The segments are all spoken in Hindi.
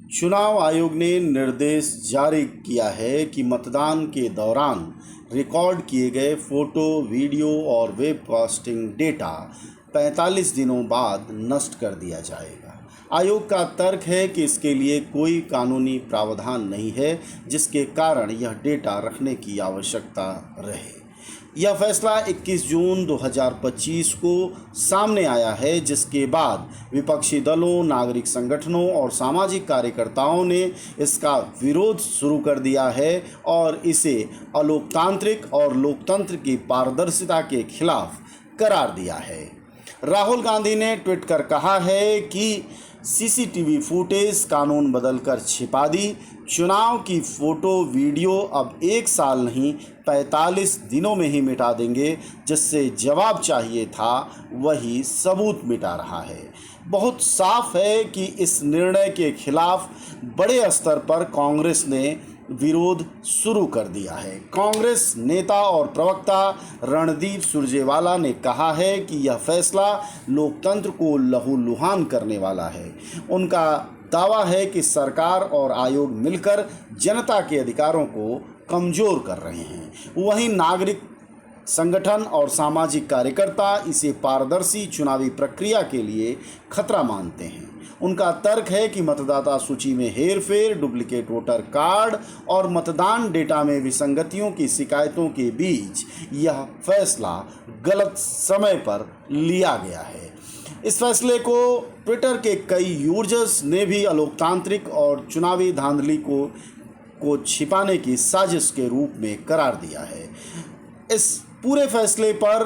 चुनाव आयोग ने निर्देश जारी किया है कि मतदान के दौरान रिकॉर्ड किए गए फोटो, वीडियो और वेबकास्टिंग डेटा 45 दिनों बाद नष्ट कर दिया जाएगा। आयोग का तर्क है कि इसके लिए कोई कानूनी प्रावधान नहीं है जिसके कारण यह डेटा रखने की आवश्यकता रहे। यह फैसला 21 जून 2025 को सामने आया है, जिसके बाद विपक्षी दलों, नागरिक संगठनों और सामाजिक कार्यकर्ताओं ने इसका विरोध शुरू कर दिया है और इसे अलोकतांत्रिक और लोकतंत्र की पारदर्शिता के खिलाफ करार दिया है। राहुल गांधी ने ट्वीट कर कहा है कि सीसीटीवी फुटेज कानून बदलकर छिपा दी। चुनाव की फोटो, वीडियो अब 1 साल नहीं 45 दिनों में ही मिटा देंगे। जिससे जवाब चाहिए था वही सबूत मिटा रहा है। बहुत साफ है कि इस निर्णय के खिलाफ बड़े स्तर पर कांग्रेस ने विरोध शुरू कर दिया है। कांग्रेस नेता और प्रवक्ता रणदीप सुरजेवाला ने कहा है कि यह फैसला लोकतंत्र को लहूलुहान करने वाला है। उनका दावा है कि सरकार और आयोग मिलकर जनता के अधिकारों को कमज़ोर कर रहे हैं। वहीं नागरिक संगठन और सामाजिक कार्यकर्ता इसे पारदर्शी चुनावी प्रक्रिया के लिए खतरा मानते हैं। उनका तर्क है कि मतदाता सूची में हेरफेर, डुप्लीकेट वोटर कार्ड और मतदान डेटा में विसंगतियों की शिकायतों के बीच यह फैसला गलत समय पर लिया गया है। इस फैसले को ट्विटर के कई यूजर्स ने भी अलोकतांत्रिक और चुनावी धांधली को छिपाने की साजिश के रूप में करार दिया है। इस पूरे फैसले पर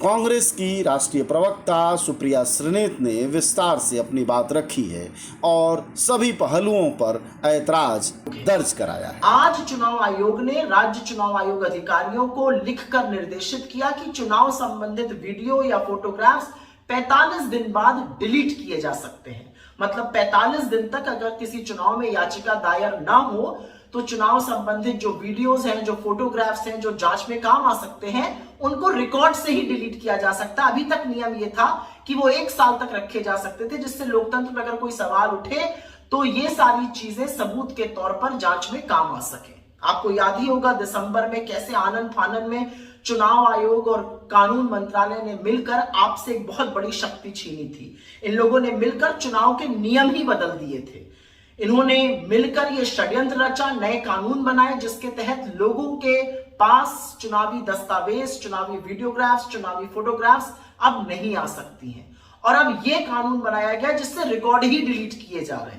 कांग्रेस की राष्ट्रीय प्रवक्ता सुप्रिया श्रीनेत ने विस्तार से अपनी बात रखी है और सभी पहलुओं पर ऐतराज दर्ज कराया है। आज चुनाव आयोग ने राज्य चुनाव आयोग अधिकारियों को लिखकर निर्देशित किया कि चुनाव संबंधित वीडियो या फोटोग्राफ्स 45 दिन बाद डिलीट किए जा सकते हैं। मतलब 45 दिन तक अगर किसी चुनाव में याचिका दायर ना हो तो चुनाव संबंधित जो वीडियोस हैं, जो फोटोग्राफ्स हैं, जो जांच में काम आ सकते हैं, उनको रिकॉर्ड से ही डिलीट किया जा सकता है। अभी तक नियम ये था कि वो 1 साल तक रखे जा सकते थे, जिससे लोकतंत्र में अगर कोई सवाल उठे तो ये सारी चीजें सबूत के तौर पर जांच में काम आ सके। आपको याद ही होगा दिसंबर में कैसे आनन फानन में चुनाव आयोग और कानून मंत्रालय ने मिलकर आपसे एक बहुत बड़ी शक्ति छीनी थी। इन लोगों ने मिलकर चुनाव के नियम ही बदल दिए थे। इन्होंने मिलकर ये षड्यंत्र रचा, नए कानून बनाए जिसके तहत लोगों के पास चुनावी दस्तावेज, चुनावी वीडियोग्राफ्स, चुनावी फोटोग्राफ्स अब नहीं आ सकती हैं। और अब ये कानून बनाया गया जिससे रिकॉर्ड ही डिलीट किए जा रहे हैं।